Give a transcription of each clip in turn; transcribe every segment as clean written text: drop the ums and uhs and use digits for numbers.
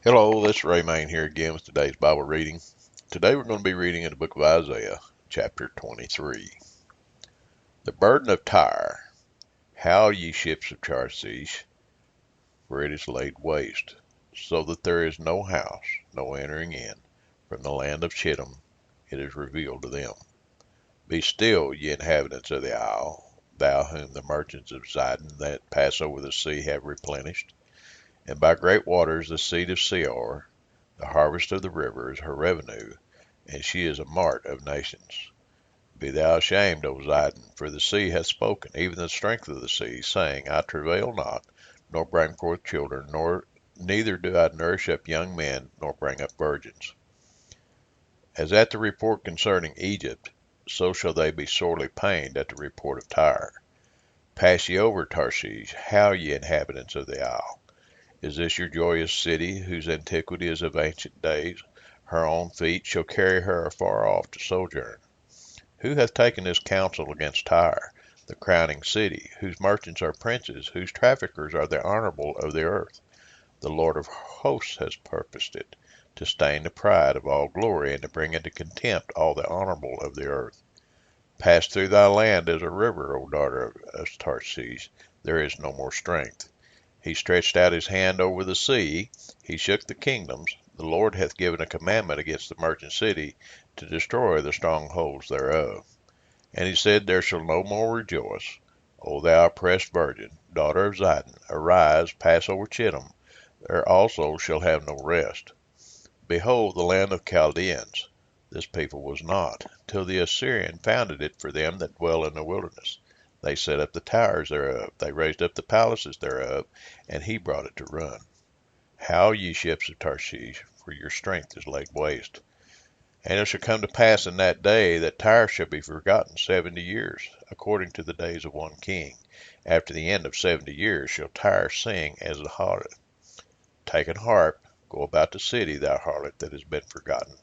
Hello, this is Ray Main here again with today's Bible reading. Today we're going to be reading in the book of Isaiah, chapter 23. The burden of Tyre. Howl, ye ships of Tarshish, for it is laid waste, so that there is no house, no entering in. From the land of Chittim it is revealed to them. Be still, ye inhabitants of the isle, thou whom the merchants of Zidon that pass over the sea have replenished. And by great waters the seed of Seir, the harvest of the river, is her revenue, and she is a mart of nations. Be thou ashamed, O Zidon, for the sea hath spoken, even the strength of the sea, saying, I travail not, nor bring forth children, neither do I nourish up young men, nor bring up virgins. As at the report concerning Egypt, so shall they be sorely pained at the report of Tyre. Pass ye over Tarshish, howl ye inhabitants of the isle. Is this your joyous city, whose antiquity is of ancient days? Her own feet shall carry her afar off to sojourn. Who hath taken this counsel against Tyre, the crowning city, whose merchants are princes, whose traffickers are the honorable of the earth? The Lord of hosts has purposed it, to stain the pride of all glory, and to bring into contempt all the honorable of the earth. Pass through thy land as a river, O daughter of Tarshish, there is no more strength. He stretched out his hand over the sea, he shook the kingdoms. The Lord hath given a commandment against the merchant city, to destroy the strongholds thereof. And he said, There shall no more rejoice. O thou oppressed virgin, daughter of Zidon, arise, pass over Chittim, there also shall have no rest. Behold the land of Chaldeans. This people was not, till the Assyrian founded it for them that dwell in the wilderness. They set up the towers thereof, they raised up the palaces thereof, and he brought it to ruin. Howl, ye ships of Tarshish, for your strength is laid waste. And it shall come to pass in that day that Tyre shall be forgotten 70 years, according to the days of one king. After the end of 70 years shall Tyre sing as a harlot. Take an harp, go about the city, thou harlot that has been forgotten.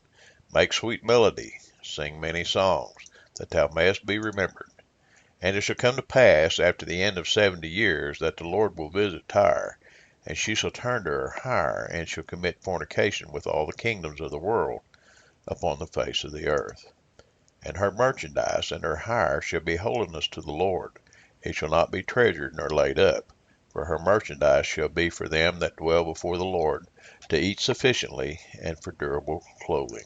Make sweet melody, sing many songs, that thou mayest be remembered. And it shall come to pass after the end of 70 years that the Lord will visit Tyre, and she shall turn to her hire, and shall commit fornication with all the kingdoms of the world upon the face of the earth. And her merchandise and her hire shall be holiness to the Lord. It shall not be treasured nor laid up, for her merchandise shall be for them that dwell before the Lord, to eat sufficiently, and for durable clothing.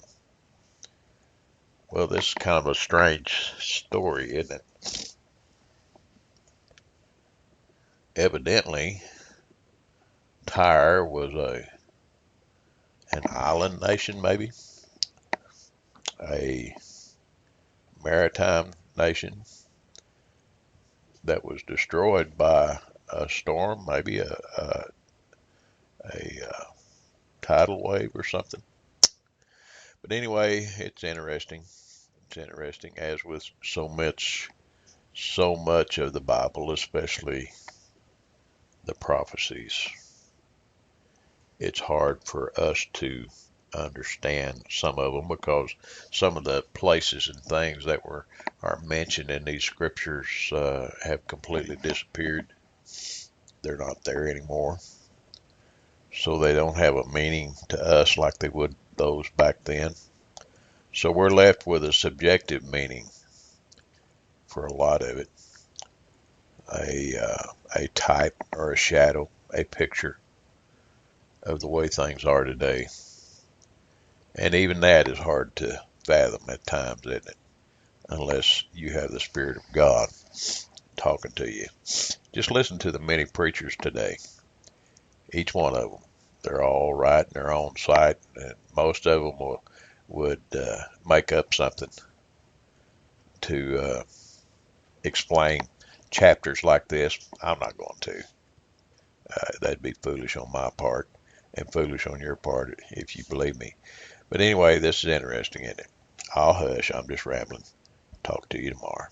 Well, this is kind of a strange story, isn't it? Evidently, Tyre was an island nation, maybe a maritime nation that was destroyed by a storm, maybe a tidal wave or something. But anyway, it's interesting. It's interesting, as with so much of the Bible, especially the prophecies. It's hard for us to understand some of them because some of the places and things that are mentioned in these scriptures have completely disappeared. They're not there anymore, so they don't have a meaning to us like they would those back then. So we're left with a subjective meaning for a lot of it, a type or a shadow, a picture of the way things are today. And even that is hard to fathom at times, isn't it? Unless you have the Spirit of God talking to you. Just listen to the many preachers today. Each one of them. They're all right in their own sight, and most of them would make up something to explain chapters like this. I'm not going to. That'd be foolish on my part and foolish on your part if you believe me. But anyway, this is interesting, isn't it? I'll hush. I'm just rambling. Talk to you tomorrow.